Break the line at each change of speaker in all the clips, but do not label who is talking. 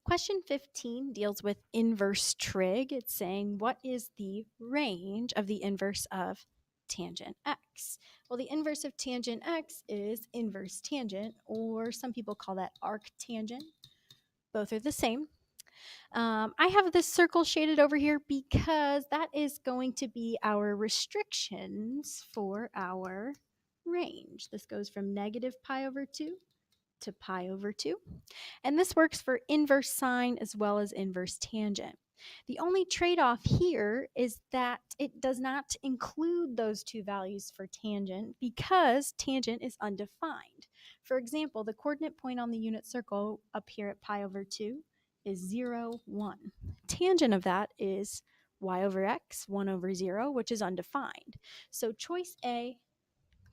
Question 15 deals with inverse trig. It's saying, what is the range of the inverse of tangent x? Well, the inverse of tangent x is inverse tangent, or some people call that arctangent. Both are the same. I have this circle shaded over here because that is going to be our restrictions for our range. This goes from negative pi over 2 to pi over 2. And this works for inverse sine as well as inverse tangent. The only trade-off here is that it does not include those two values for tangent because tangent is undefined. For example, the coordinate point on the unit circle up here at pi over 2 is 0, 1. Tangent of that is y over x, 1 over 0, which is undefined. So choice A,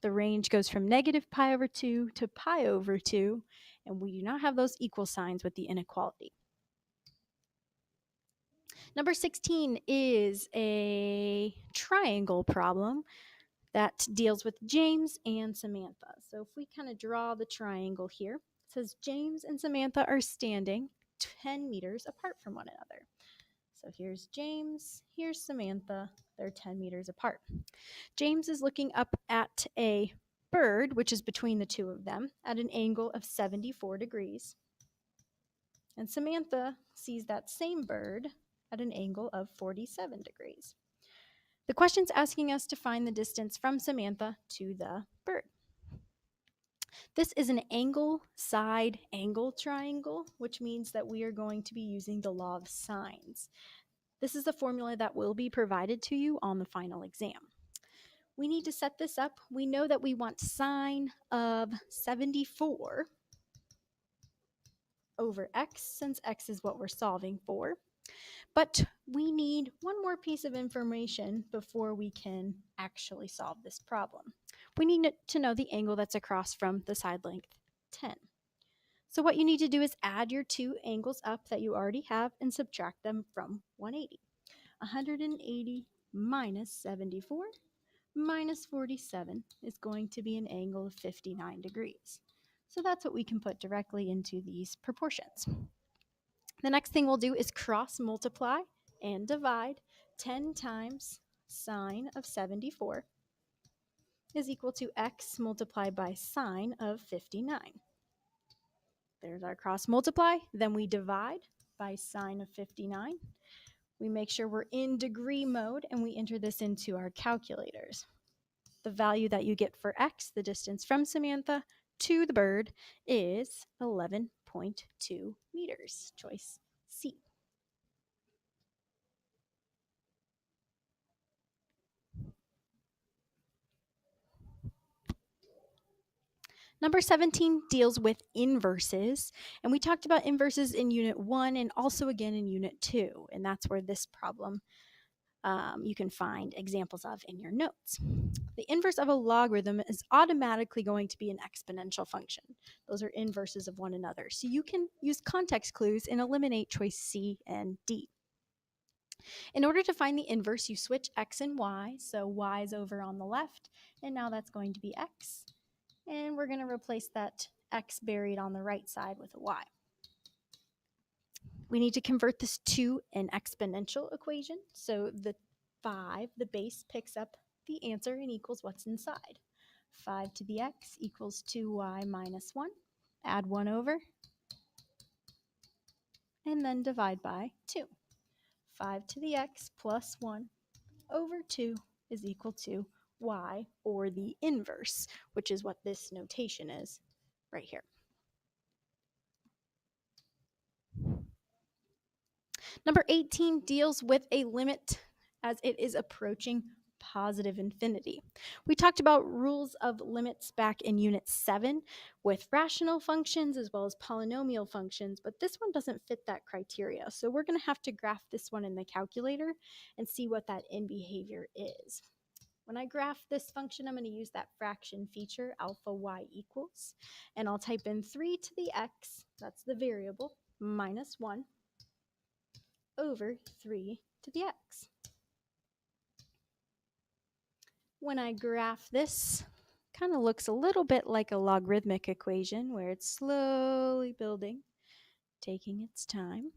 the range goes from negative pi over 2 to pi over 2, and we do not have those equal signs with the inequality. Number 16 is a triangle problem that deals with James and Samantha. So if we kind of draw the triangle here, it says James and Samantha are standing 10 meters apart from one another. So here's James, here's Samantha, they're 10 meters apart. James is looking up at a bird, which is between the two of them, at an angle of 74 degrees. And Samantha sees that same bird at an angle of 47 degrees. The question's asking us to find the distance from Samantha to the bird. This is an angle side angle triangle, which means that we are going to be using the law of sines. This is a formula that will be provided to you on the final exam. We need to set this up. We know that we want sine of 74 over x, since x is what we're solving for. But we need one more piece of information before we can actually solve this problem. We need to know the angle that's across from the side length 10. So what you need to do is add your two angles up that you already have and subtract them from 180. 180 minus 74 minus 47 is going to be an angle of 59 degrees. So that's what we can put directly into these proportions. The next thing we'll do is cross multiply and divide. 10 times sine of 74 is equal to x multiplied by sine of 59. There's our cross multiply. Then we divide by sine of 59. We make sure we're in degree mode and we enter this into our calculators. The value that you get for x, the distance from Samantha to the bird, is 11.2 meters. Choice C. Number 17 deals with inverses, and we talked about inverses in Unit 1 and also again in Unit 2, and that's where this problem you can find examples of in your notes. The inverse of a logarithm is automatically going to be an exponential function. Those are inverses of one another. So you can use context clues and eliminate choice C and D. In order to find the inverse, you switch x and y. So y is over on the left, and now that's going to be x. And we're going to replace that x buried on the right side with a y. We need to convert this to an exponential equation. So the 5, the base, picks up the answer and equals what's inside. 5 to the x equals 2y minus 1. Add 1 over, and then divide by 2. 5 to the x plus 1 over 2 is equal to y, or the inverse, which is what this notation is right here. Number 18 deals with a limit as it is approaching positive infinity. We talked about rules of limits back in Unit 7 with rational functions as well as polynomial functions, but this one doesn't fit that criteria. So we're going to have to graph this one in the calculator and see what that end behavior is. When I graph this function, I'm going to use that fraction feature, alpha y equals, and I'll type in 3 to the x, that's the variable, minus 1 over 3 to the x. When I graph this, kind of looks a little bit like a logarithmic equation where it's slowly building taking its time.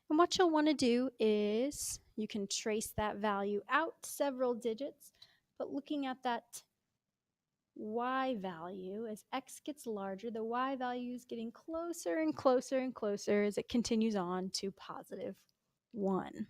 And what you'll want to do is you can trace that value out several digits, but looking at that y value, as x gets larger, the y value is getting closer and closer and closer as it continues on to positive 1.